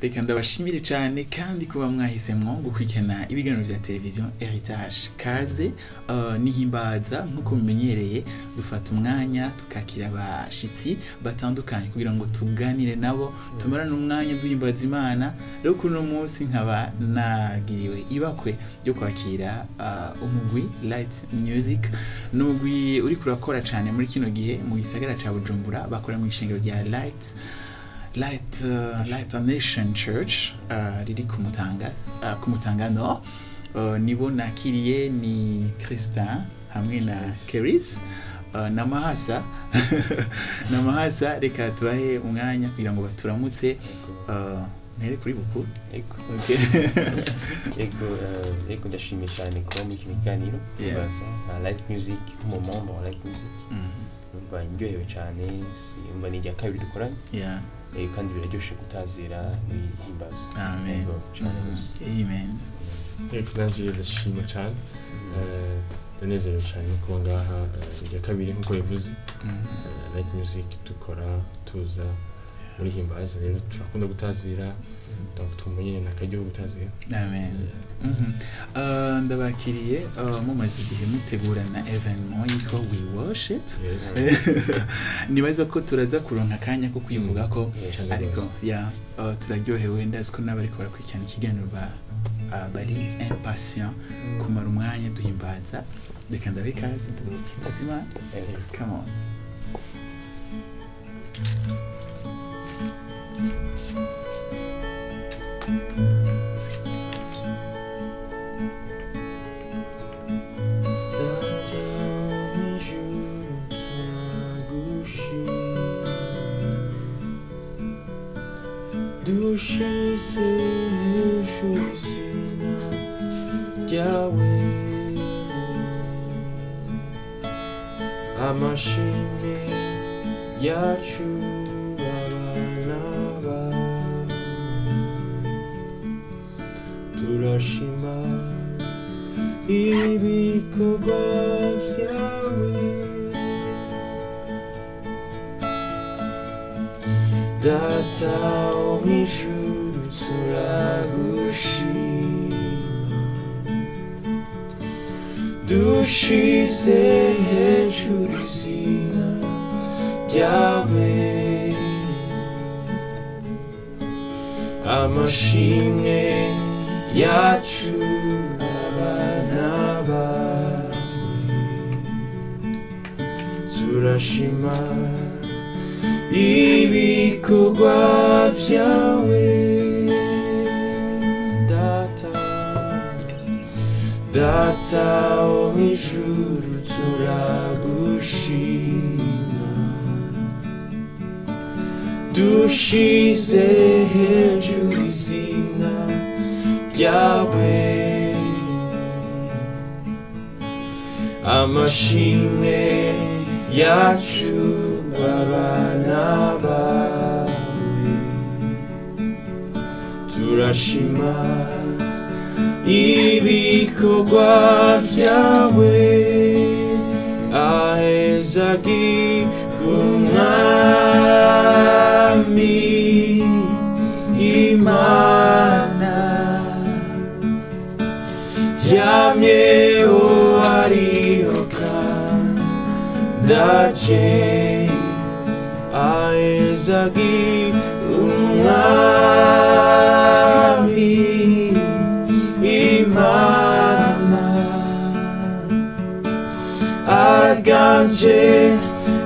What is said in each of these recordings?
reka ndabashimire cyane kandi kuba mwahisemwo gukurikirana ibiganiro vya televiziyo Heritage. Kaze ni Himbaza nkuko mumenyereye, dufata umwanya tukakira abashitsi batandukanye kugira ngo tuganire nabo, tumarane umwanya duhimbaza Imana. Rero kuno munsi nkaba nagiriwe ibakwe ryo kwakira umugwi Light Music, n'umugwi uri kurakora cyane muri kino gihe mu gisagara ca Bujumbura, bakora mu ishengero rya Light Nation Church riri ku Mutangano. Nibo nakiriye ni Crispin hamwe na Kheris na Mahasa na Mahasa. Reka tubahe umwanya kugira ngo baturamutse. Nere kuri bukuru. Ego ndashimye cyane kuba muri kino kiganiro. Light Music nk'umumombo wa Light Music. Numva ndyohewe cyane, simba nijya kabiri dukoranye. Kandi biraryoshe gutazira muri Himbaza. Amen. Amen. Nanje ndashima cyane. Ndanezerewe cyane kuba ngaha nijya kabiri nkuko yavuze. Light Music dukora tuza muri Himbaza, rero turakunda gutazira, tumenye nakaryo gutazira. Amen. Ndabakiriye mumaze igihe mutegurana evenement yitwa We Worship. Nibaza ko turaza kuronka akanya ko kwivuga ko, ariko turaryohewe, ndazi ko n'abari barakurikirana ikiganiro bari impatient kumara umwanya duhimbaza. Reka ndabikaze duhimbaza Imana. Come on. Dushise shuzina ryawe, amashimwe yacu abana bawe, turashima ibikorwa byawe. Data wo mw'ijuru turagushima, dushize hejuru izina ryawe, amashimwe yacu abana bawe, turashima ibikorwa byawe. Data wo mw'ijuru turagushima, dushize hejuru izina ryawe, amashimwe yacu abana bawe, turashima ibikorwa byawe. Ahezagirwe umwami Imana, yamyeho ariho kandi aje. Ahezagirwe umwami Imana, araganje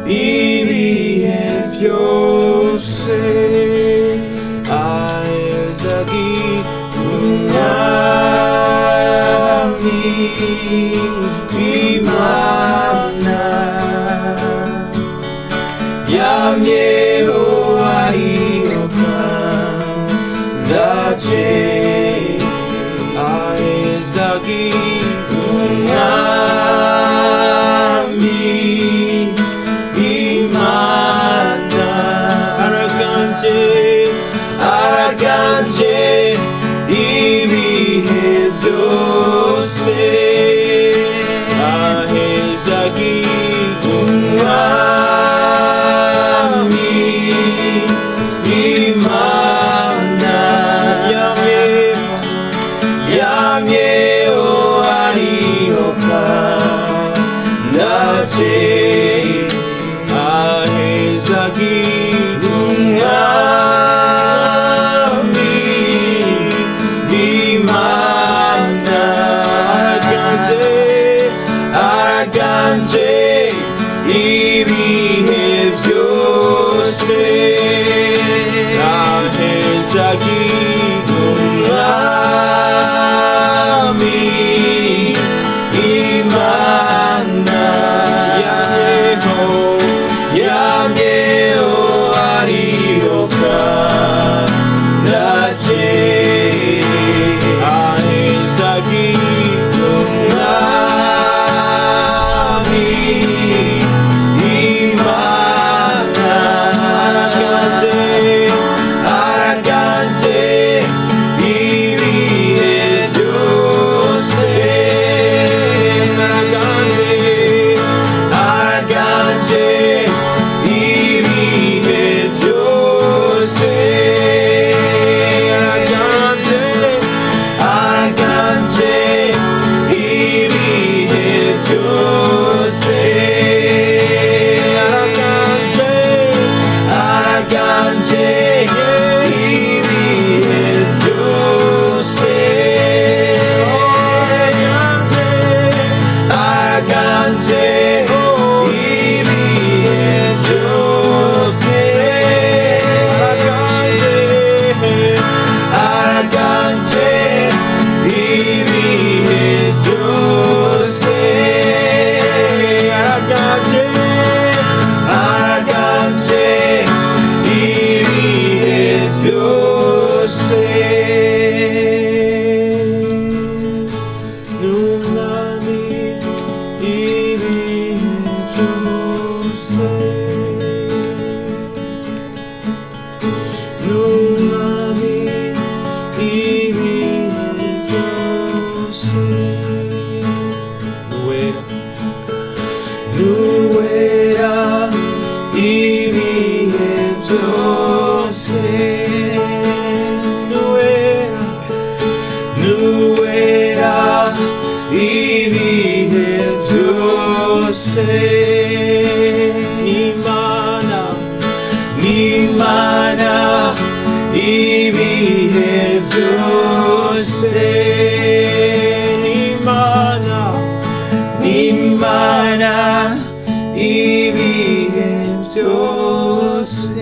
ibihe byose. Ahezagirwe umwami Imana, yamyeho ariho kandi aje. Ahezagirwe umwami Imana, araganje ibihe byose. Ahezagirwe umwami ibihe byose nahezagira umwami Imana yamyeho ariho kandaje ahezagira umwami Imana araganje ibihe byose araganje ibihe byose araganje ibihe byose araganje ibihe byose araganje ibihe byose araganje ibihe byose araganje ibihe byose n'umwami ibihe byose n'umwami ibihe byose nuwera ibihe byose nuwera ibihe byose n'Imana ibihe byose n'Imana ibihe byose.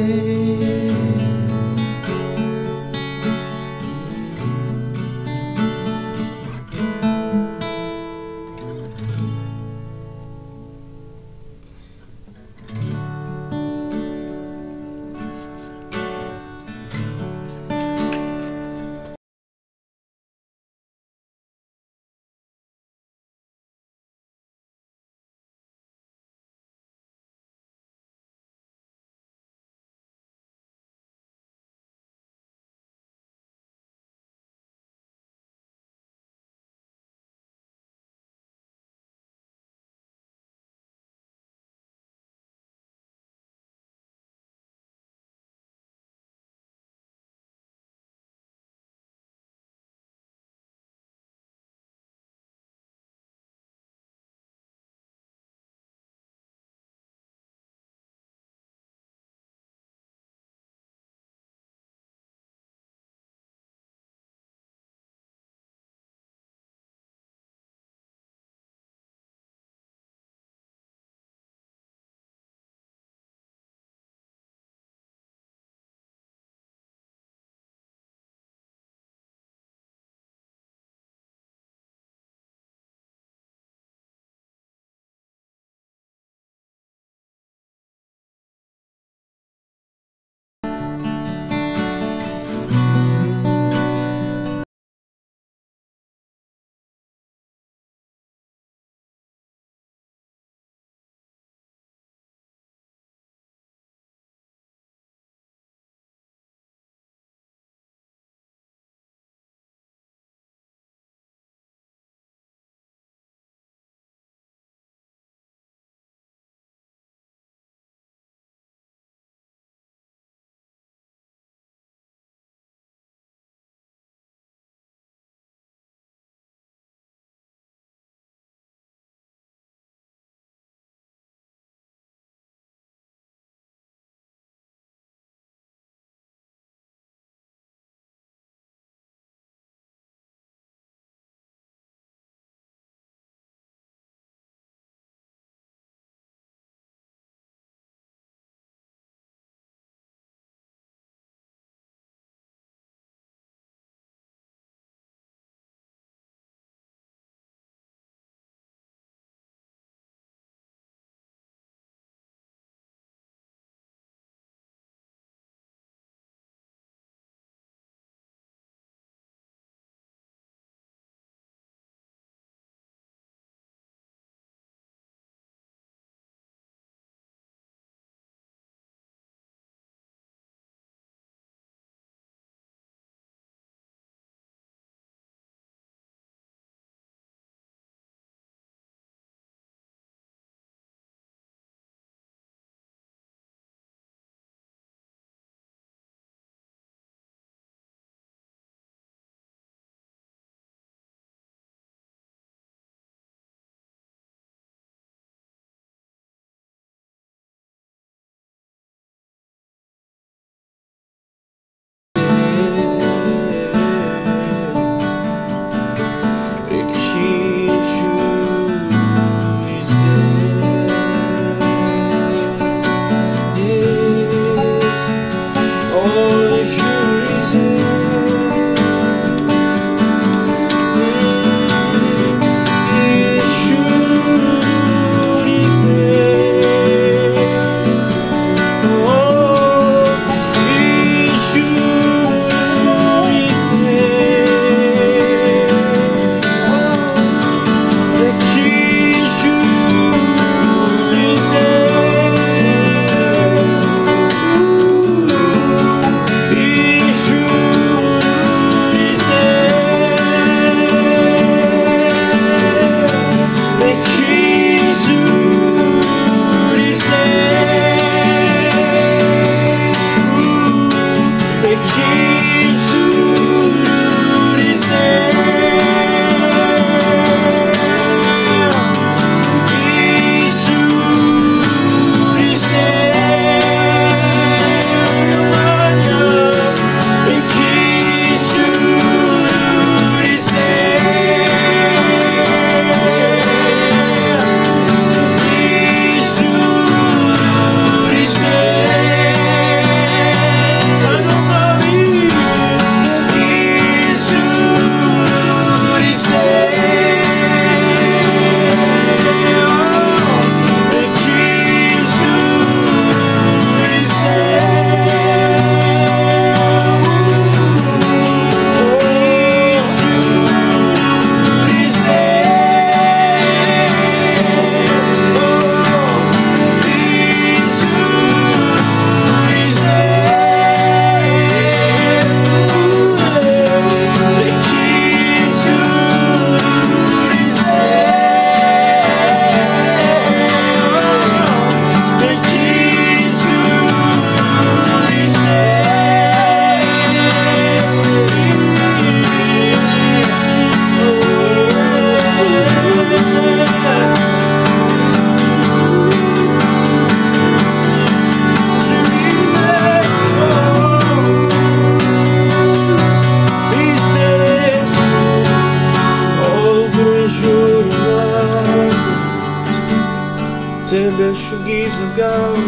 ubwiza bwawe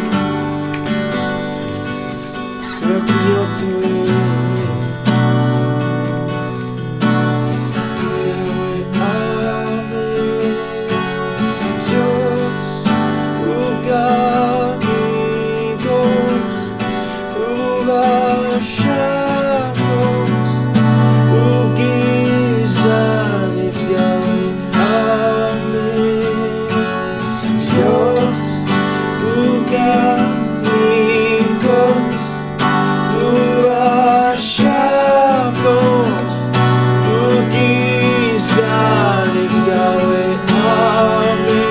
turakunyotewe izawe ame byose ubwami bwose ububasha bwose ubwiza ni byawe ame byose ubwami bwose ububasha bwose ubwiza ni byawe ame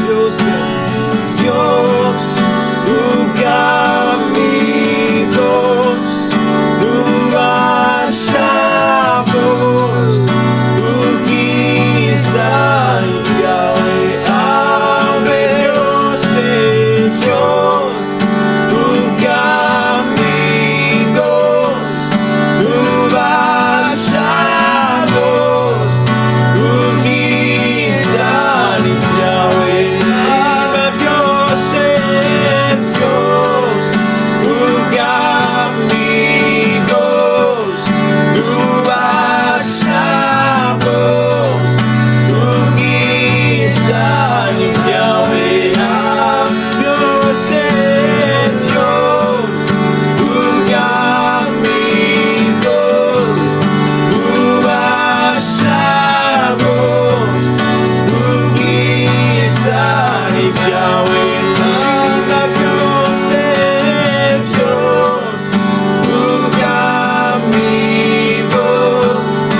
byose byose ubwami bwose ububasha bwose ubwiza ni byawe ame byose byose ubwami bwose ububasha bwose ubwiza ni byawe ame byose byose ubwami bwose ububasha bwose ubwiza ni byawe byose byose ubwami bwose ububasha bwose ubwiza ni byawe byose byose ubwami bwose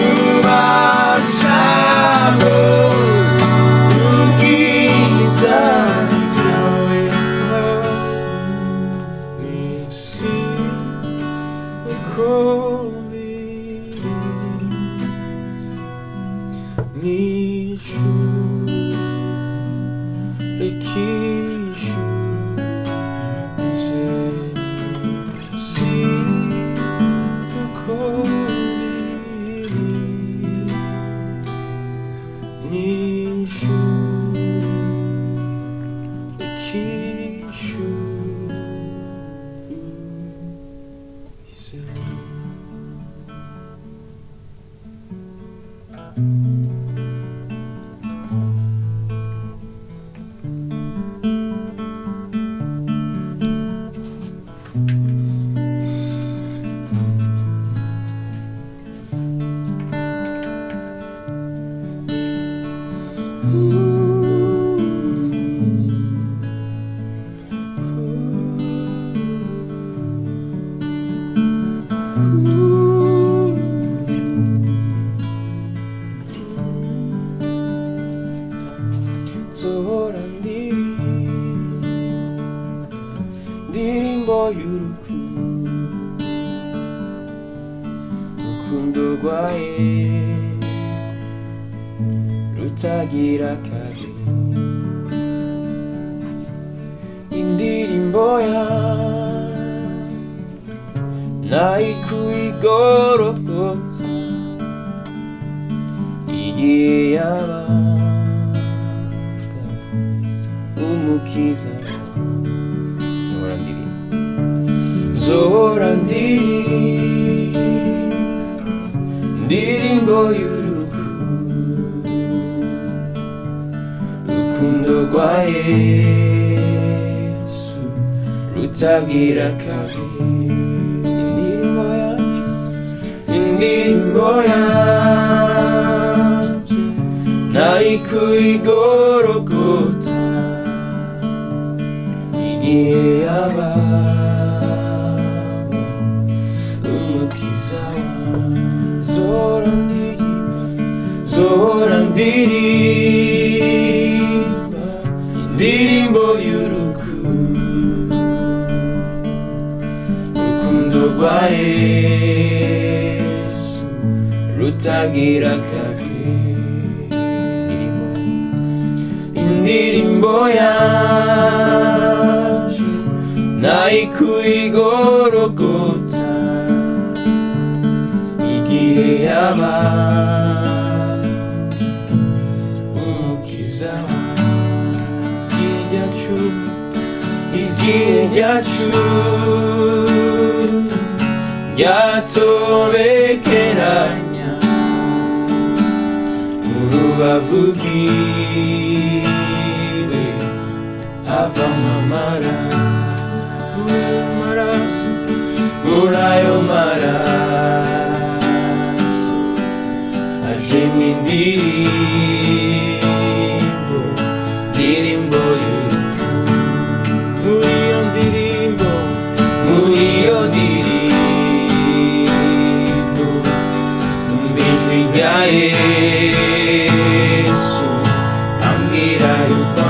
ububasha bwose ubwiza ni byawe n'isi uko biri n'ijuru rekishuze si uko biri n'ijuru rekishuze Zora ndirimbo y'urukundo rwa Yesu rutagira kabiri indirimbo ya nayikuigorogota igihe yabaga umukiza zora ndirimbo y'urukundo rwa Yesu rutagira kabiri indirimbo yacu nayikuigorogota igihe yabaga umukiza zora ndirimba indirimbo y'urukundo rwa Yesu rutagira kabiri indirimbo yacu nayikuigorogota igihe yabaga umukiza wanjye igihe ryacu ryatobekeranya mu rubavu rwiwe havamo amaraso muri ayo maraso hajemo indirimbo y'urupfu muri iyo ndirimbo numva ijwi rya Yesu ambwira yuko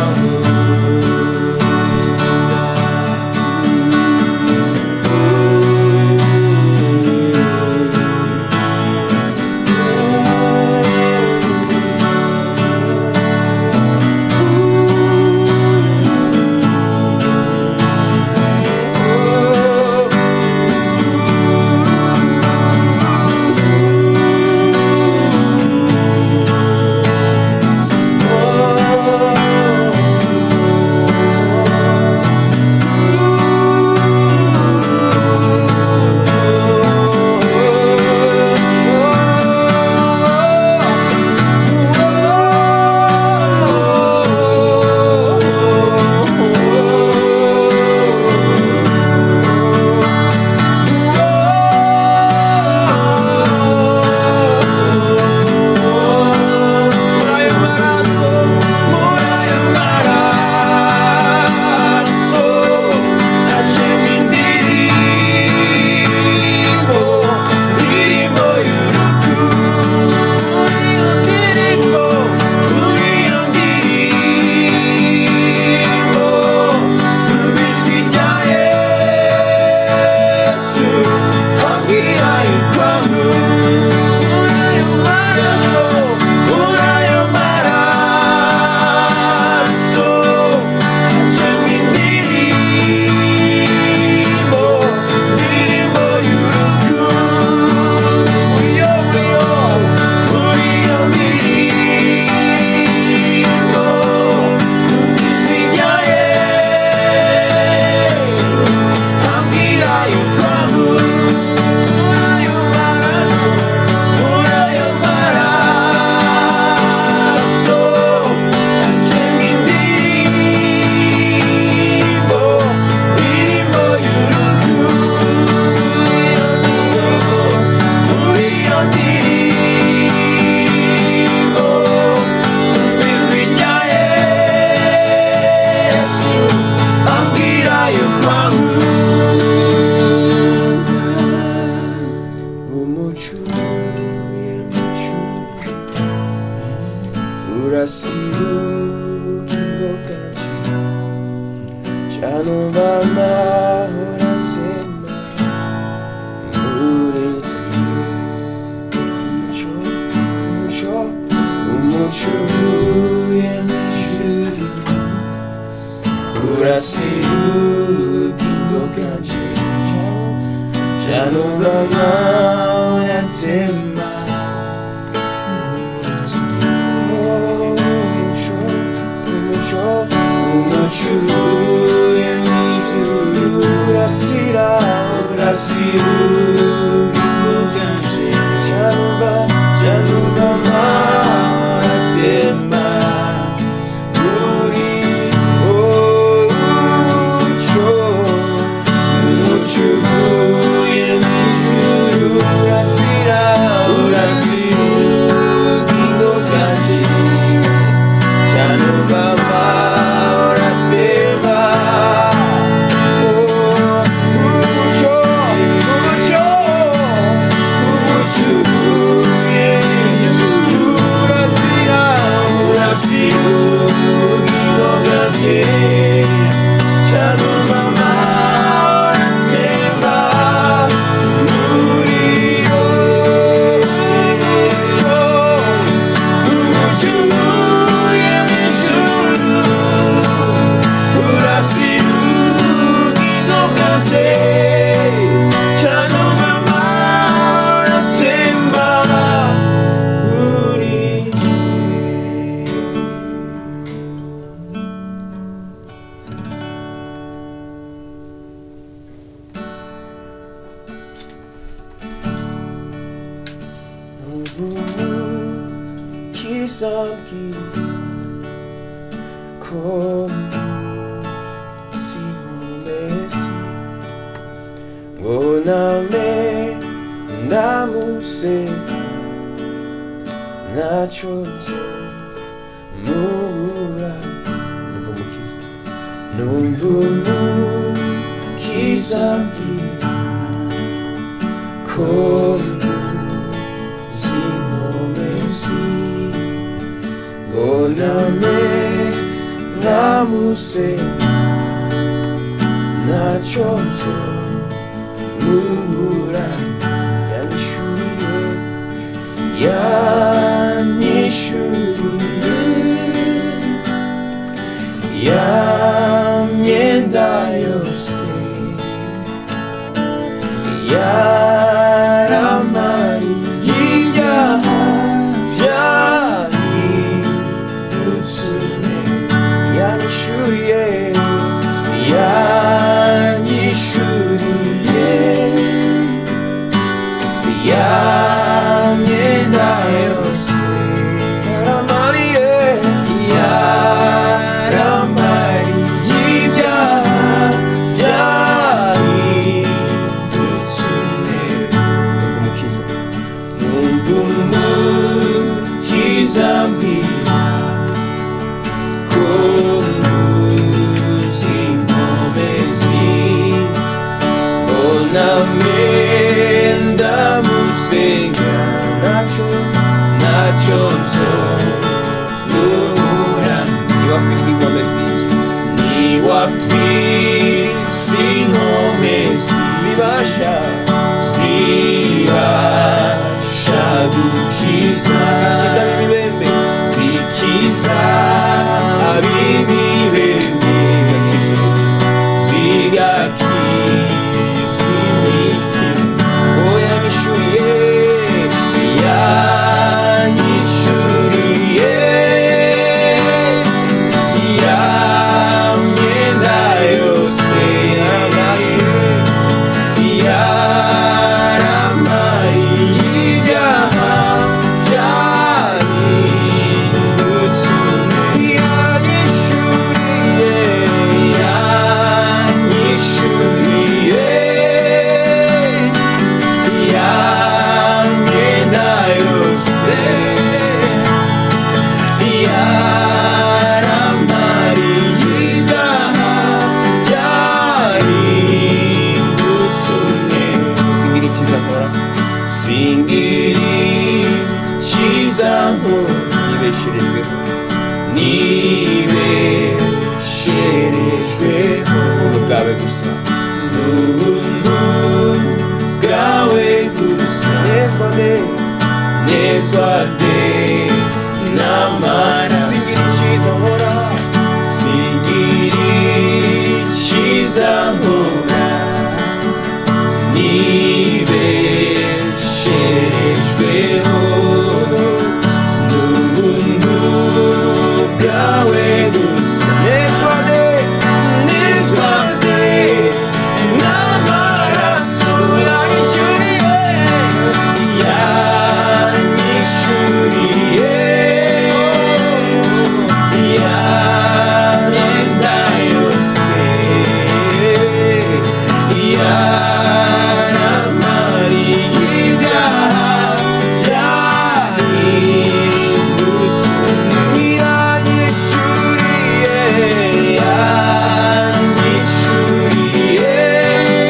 kisabki kom simulesi ngoname ndamuse nachozo mubura numvumukiza kom simulesi ngoname ndamuse nachozo mubura yanyishuye yamyenda yose yaramariye ibyaha byahindutse yanyishuye yanyishuriye yamyenda yose yaramariye yaramariye ibyaha byahindutse umukiza numva umukiza mbwira ko nduzi inkomezi oname ndamusenga nacho nzobura niwafise inkomezi zibasha gukiza abibibembe zikiza abibibembe zigakiza imitima yanyishuye yanyishuriye yamyenda yose yaramariye ibyaha byahindutse yanyishuriye yanyishuriye yamyenda yose yaramariye ibyaha byahindutse singira icyiza nkora nibesherejweho ubuntu bwawe gusa n'ubuntu bwawe gusa nezwa de namara singira icyiza nkora nibesherejweho n'ubuntu bwawe gusa nezwa de n'amaraso yanyishuriye yamyenda yose yaramariye ibyaha byahindutse yanyishuriye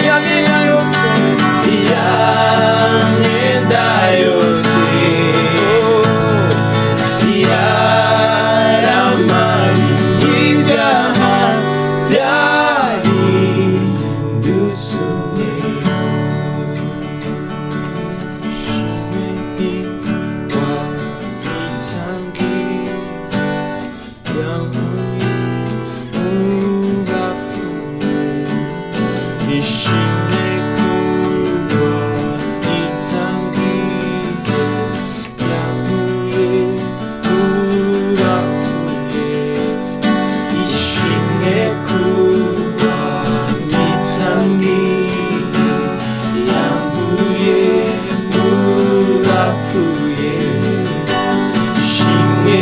yamyenda yose yamyenda yose yaramariye ibyaha byahindutse ishimwe kuba itangire yankuye urapfuye ishimwe kuba itangire yankuye urapfuye ishimwe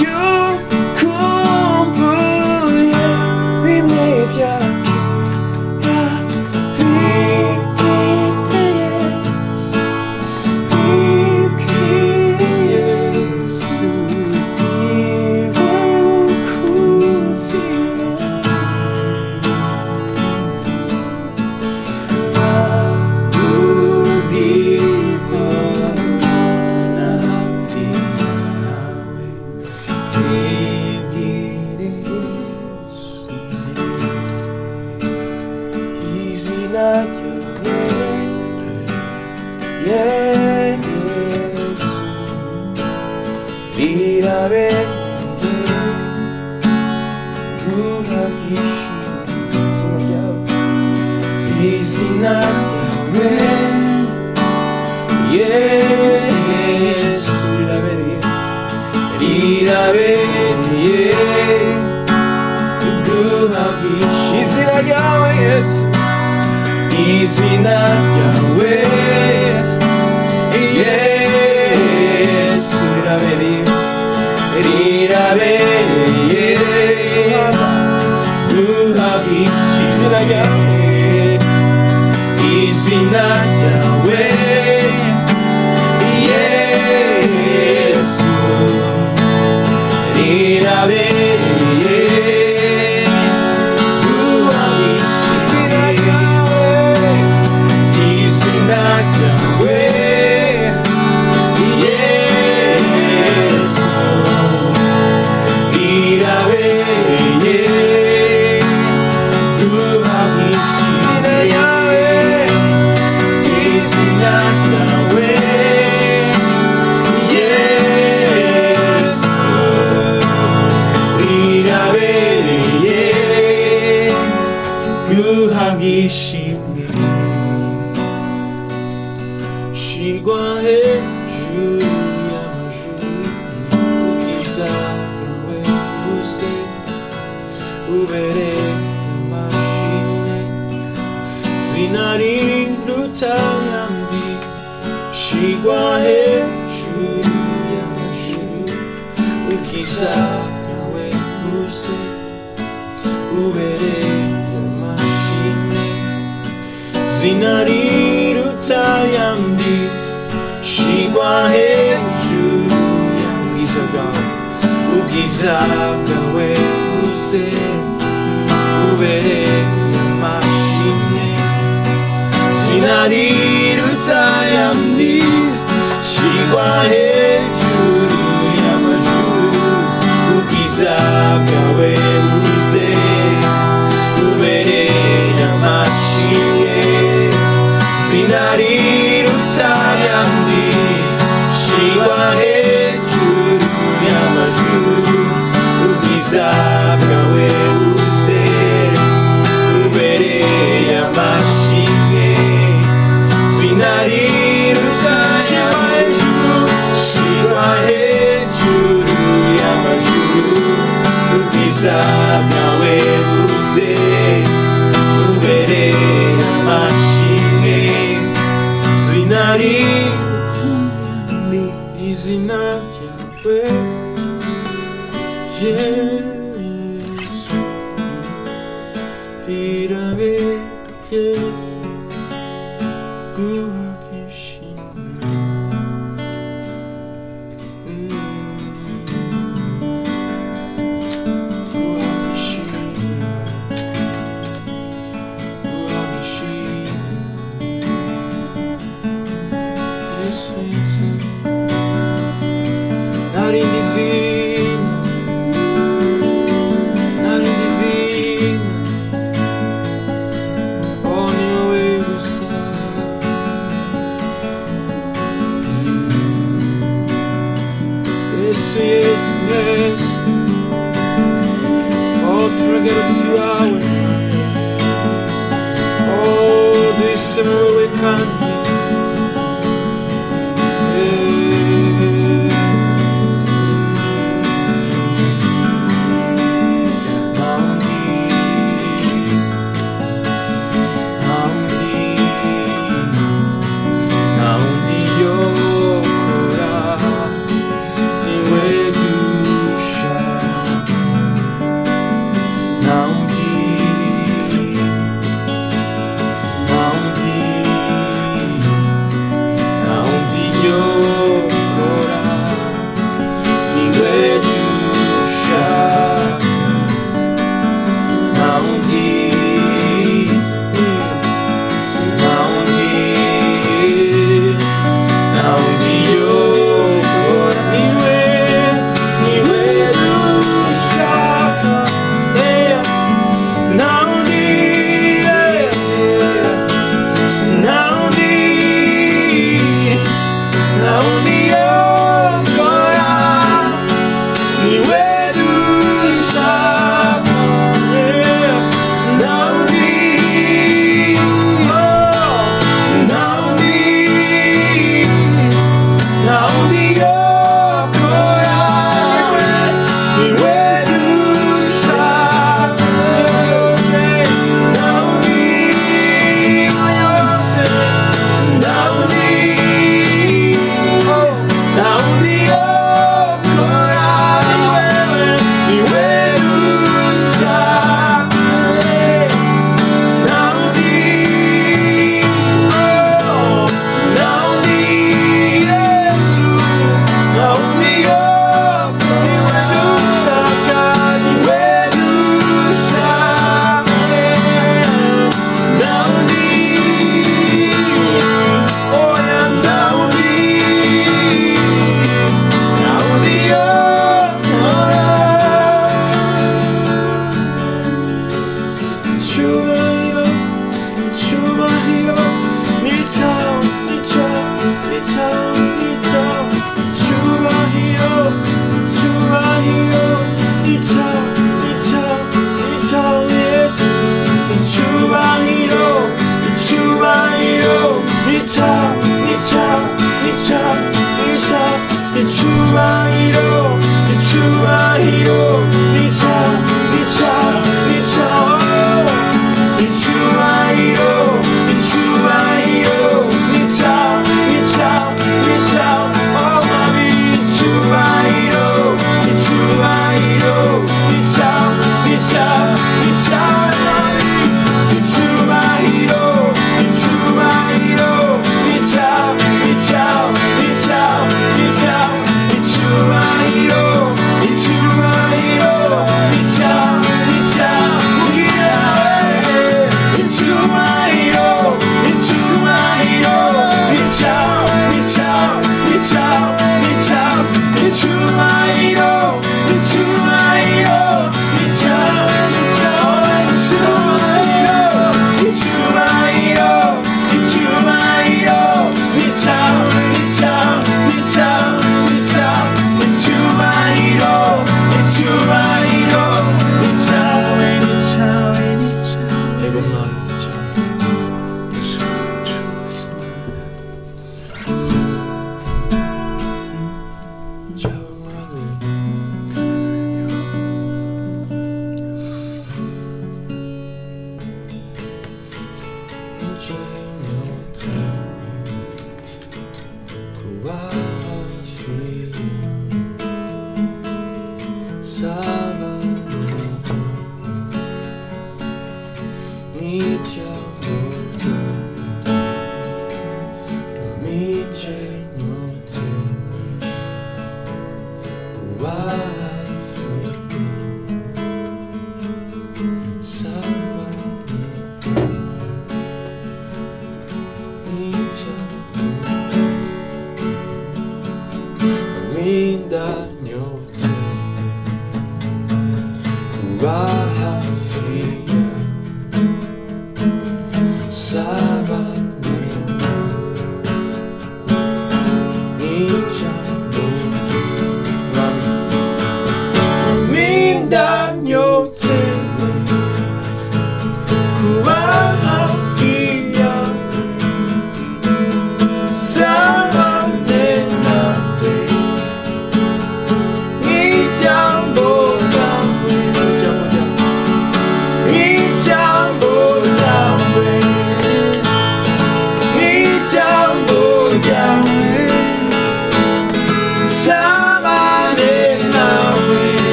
yukumbuye bimwe byacu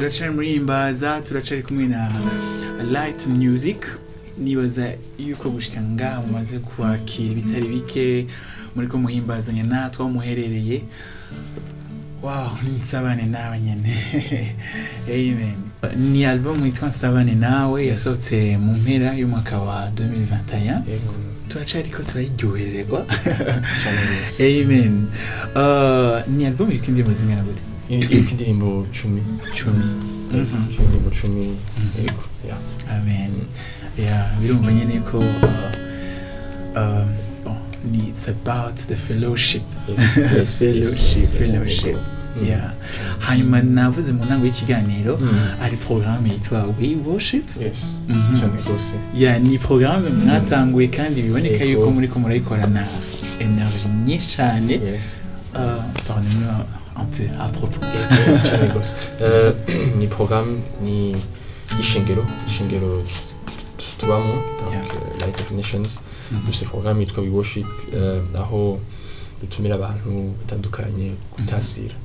turacari muri Himbaza, turacari kumwe na Light Music. Nibaza yuko gushika ngaha mumaze kwakira bitari bike muri ko muhimbazanya natwe muherereye. Wow, nsabane nawe nyene. Amen. Ni album yitwa Nsabane nawe yasohotse mu mpera y'umwaka wa 2021. Turacari ko turayiryohererwa. Amen. Ni album y'ikindi muzingana gute? Indirimbo 10. Indirimbo 10. Yeah. Amen. Yeah, birumva nyene ko it's about the fellowship. Yes. Fellowship. Yeah. Hanyuma navuze mu ntango y'ikiganiro ari programme yitwa We Worship. Yes. Cyane rwose. Yeah, ni programme mwatanguye kandi biboneka yuko muri ko murayikorana energy nyinshi cyane. Yes. Parlez-nous un peu à propos. Ni programme ni ishengero tubamo donc Light of Nations. Ce programme yitwa We Worship aho dutumira abantu batandukanye gutasira.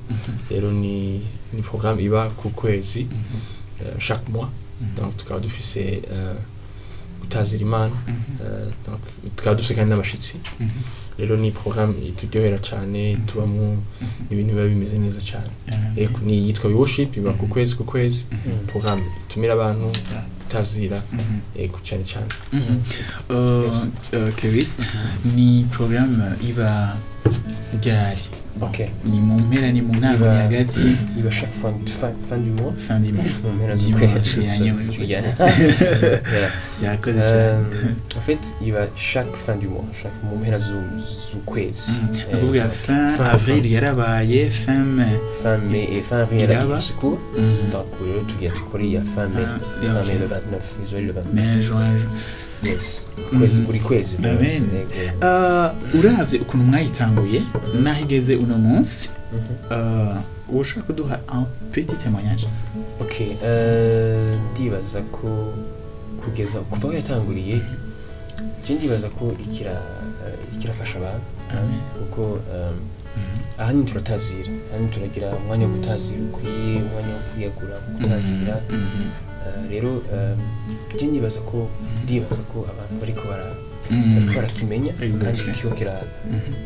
Rero ni programme iba ku kwezi chaque mois. Donc tukaba dufise gutazira Imana. Donc tukaba dufise kandi n'abashitsi. Rero ni programme ituryohera cyane tubamo ibintu biba bimeze neza cyane. Ni yitwa We Worship iba ku kwezi programme tumira abantu tazira cyane cyane. Kheris, ni programme iba gari. Okay. Ni mu mpera ni mu ntango hagati iba chaque fin du mois. Fin du mois. En fait, il va chaque fin du mois, chaque mu mpera z'ukwezi. Kuvuga fin avril yarabaye, fin mai. Fin mai et fin avril yarabaye secours. Donc tugiye tukora fin mai le 29, le 29. Mai, juin. Yes. Buri kwezi. Amen. Uravye ukuntu mwayitanguye nahigeze uno munsi. Ushaka kuduha un petit témoignage. Okay. Ndibaza ko kugeza kuva yatanguriye ndibaza ko ikirafasha abantu. Amen. Kuko ahanini turatazira, ahanini turagira umwanya wo gutazira ukwiye, umwanya wo kwiyagura mu gutazira. Rero ndibaza ko abantu bariko barakimenya kandi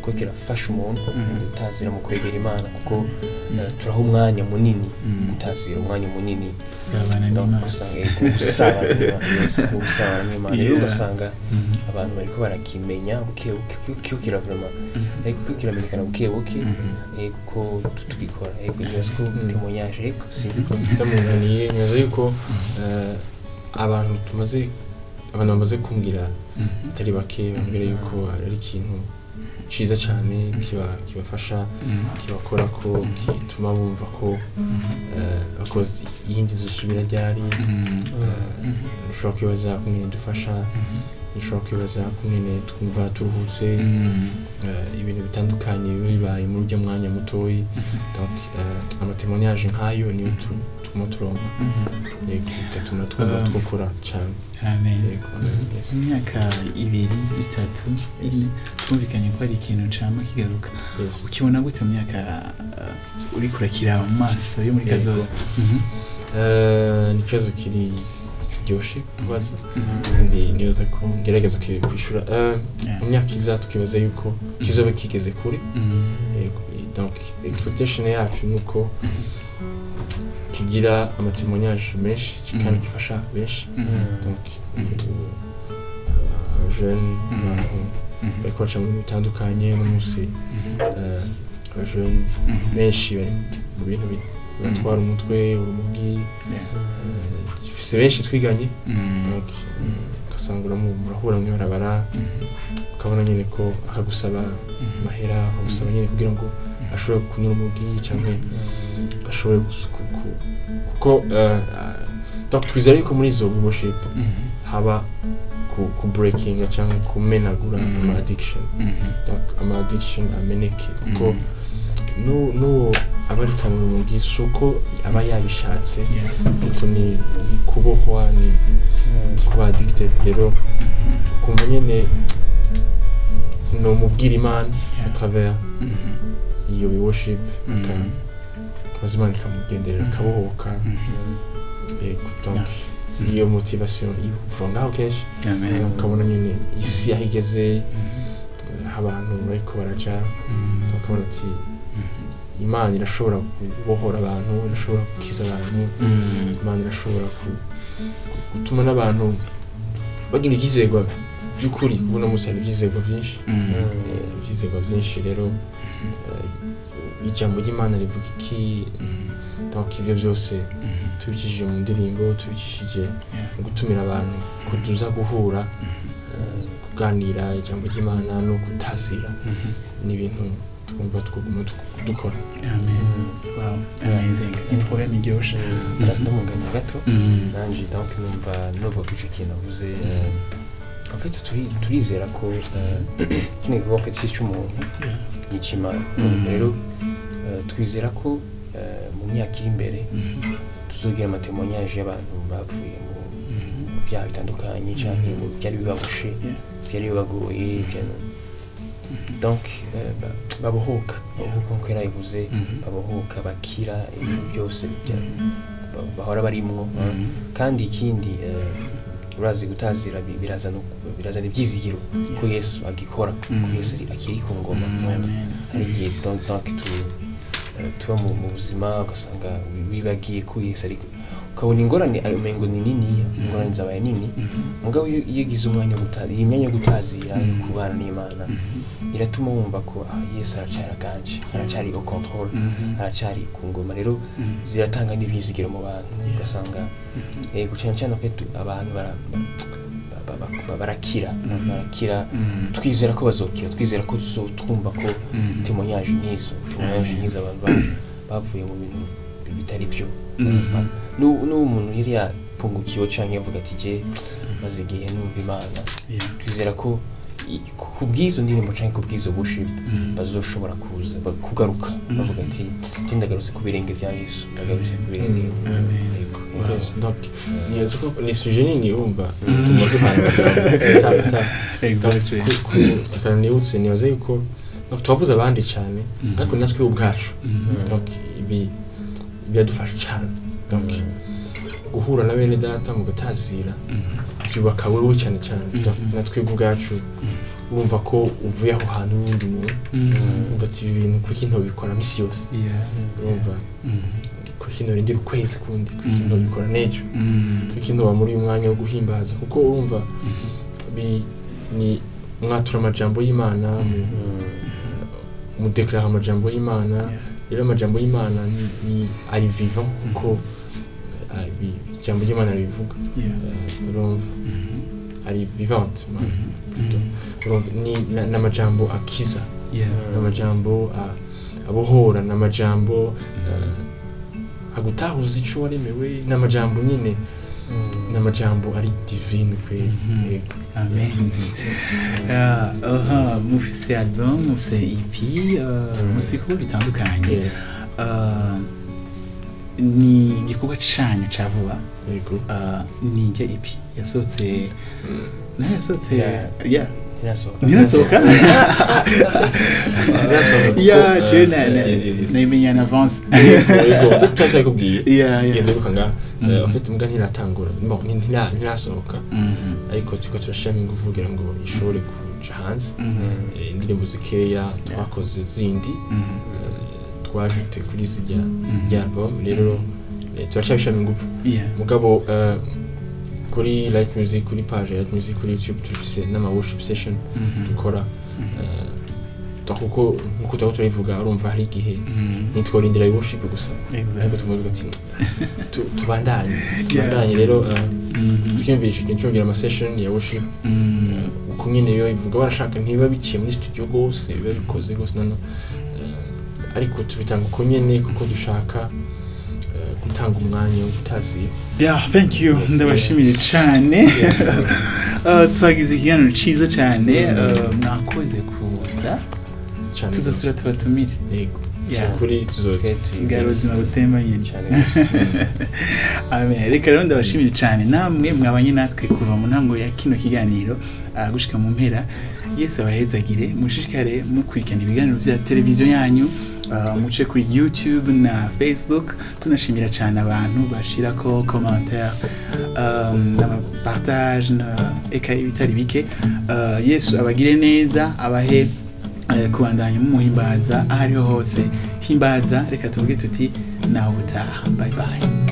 ko kirafasha umuntu gutazira mu kwegera Imana kuko turaha umwanya munini gutazira umwanya munini sabana n'Imana gusabana n'Imana. Rero ugasanga abantu bariko barakimenya buke vraiment ariko kiramenyekana buke kuko tugikora nibaza ko témoignage sinzi ko ndamuganiye neza yuko abantu bamaze kumbwira atari bake bambwira yuko ari ikintu ciza cyane kibafasha kibakora ko kituma bumva ko akoze yindi zisubira ryari ushobora kwibaza kumwe dufasha ushobora kwibaza kumwe twumva turuhutse ibintu bitandukanye bibaye muri ujya mwanya mutoyi donc amatemonyage nkayo niyo tuma turonka gatuma twumva twokora cyane. Amen. Imyaka 2, 3, 4 twumvikanye ko ari ikintu cama kigaruka. Ukibona gute mu myaka uri kurakira mu maso yo muri kazoza? Ni kibazo kiri ryoshe kubaza kandi niyoza ko ngerageza kwishura mu myaka iza tukibaza yuko kizobe kigeze kure. Donc expectation yacu nuko kigira amatemonyage menshi kandi gifasha benshi. Donc jeune bariko baca mu bitandukanye n'umunsi jeune benshi bari mu bintu batwara umutwe urumogi bifise benshi twiganye. Donc ugasanga murahura mw'ibarabara ukabona nyine ko akagusaba mahera akagusaba nyine kugira ngo ashobore kunyura umugi cyangwa ashobore kuko donc twizera yuko muri izo worship haba ku breaking cyangwa kumenagura ama addiction. Donc ama addiction ameneke kuko no abari kamwe mu gisuko aba yabishatse kuko ni kubohwa ni kuba addicted rero kumva nyene no mubwira Imana à travers iyo worship mazimana kamugenderera kabohoka donc iyo motivation ivuga ngaho kenshi ukabona nyine isi yahigeze abantu bariko baraja bakabona ati Imana irashobora kubohora abantu irashobora gukiza abantu Imana irashobora gutuma n'abantu bagira ibyizerwa by'ukuri kubona musana ibyizerwa byinshi rero ijambo ry'Imana rivuga iki donc ibyo byose tubikishije mu ndirimbo tubikishije gutumira abantu kuduza guhura kuganira ijambo ry'Imana no kutazira n'ibintu twumva twuguma dukora. Amen. Wow, amazing. Improgram iryoshe ndamugana gato nanje donc numva ko ico kintu avuze en fait turizera ko kine ko en fait c'est cy'umuntu n'ikimana rero twizera ko mu myaka iri imbere tuzogira amatemonyage y'abantu bavuye mu byaha bitandukanye cyangwa mu byari bibabushe byari bibagoye donc babohoka nk'uko yarabivuze babohoka bakira ibintu byose bahora barimwo kandi ikindi urazi gutazira birazana ibyizigiro ko Yesu agikora ko Yesu akiri ku ngoma hari igihe donc tuba mu buzima ugasanga wibagiye ko Yesu ariko ukabona ingorane umengo ni nini ingorane zabaye nini mugabo yigize umwanya imyanya yo gutazira kubana n'Imana iratuma wumva ko Yesu aracaraganje aracari au control aracari ku ngoma rero ziratanga n'ibizigiro mu bantu ugasanga gucana abantu barakira twizera ko bazokira twizera ko twumva ko témoignage nk'izo abantu bavuye mu bintu bitari byo n'umuntu yari yapungukiwe canke yavuga ati je maze igihe numva Imana twizera ko kubwizo ndirimbo canke kubwizo worship bazoshobora kugaruka bavuga ati je ndagarutse ku birenge bya Yesu ndagarutse ku birenge. Donc niyo ko ni sujet nini umva tumaze hano exactly kandi niutse niyoze yuko twavuze abandi cyane ariko natwe ubwacu donc ibi byadufasha cyane donc guhura na bene data mu gutazira byubaka wewe cyane natwe ubwacu urumva ko uvuye aho hantu n'undi muntu umva ati ibi bintu kuki ntobikora misi yose urumva kuki ntorindira ukwezi kundi kuki ntobikora n'ejo kuki ntoba muri uyu mwanya wo guhimbaza kuko urumva ni mwatura amajambo y'Imana mudeklara amajambo y'Imana rero amajambo y'Imana ni ari vivant kuko ijambo ry'Imana rivuga urumva ari vivante ni n'amajambo akiza n'amajambo abohora n'amajambo agutahuza ico waremewe n'amajambo nyine n'amajambo ari divine kweli. Amen. Mufise album, mufise EP, musiko bitandukanye. Ni igikorwa canyu ca vuba. Ni nge EP yasohotse Nirasohoka. Yeah, naimenya en avance. Tuza kubwiye. Yende bukanga afite mbwa ntiratangura. Bon, ntirasohoka. Ariko tuko turashama ingufu kugira ngo ishobore kuja hanze. Indirimbo zikeya twakoze zindi. Twajute kuri zijya album rero turashama ingufu. Mugabo kuri Light Music, kuri page Light Music kuri YouTube turifise n'ama worship session dukora kuko nkuko turavuga urumva hari igihe nitworindira worship gusa ariko tumuvuga ati tubandanye rero twiyumvisha ikintu cyo ama session ya worship uko nyine yo ivuga barashaka ntiba biciye muri studio gose biba bikoze gose nano ariko tubitanga uko nyene kuko dushaka gutanga umwanya utazi. Thank you. Ndabashimire cyane. Twagize ikiganiro ciza cyane. Mwakoze kuza. Tuzasura tubatumire. Yego. Kuri tuzoze. Garozi na butemba nyine. Amen. Reka rero ndabashimire cyane namwe mwabanye natwe kuva mu ntango ya kino kiganiro gushika mu mpera. Yesu abahezagire mushishikare mukurikirana ibiganiro vya televiziyo yanyu. Muce kuri YouTube na Facebook. Tunashimira cyane abantu bashirako commentaire na partage na bitari bike. Yesu abagire neza abahe kubandanya mu Himbaza ahari hose. Himbaza reka tuvuge tuti naho butaha. Bye bye.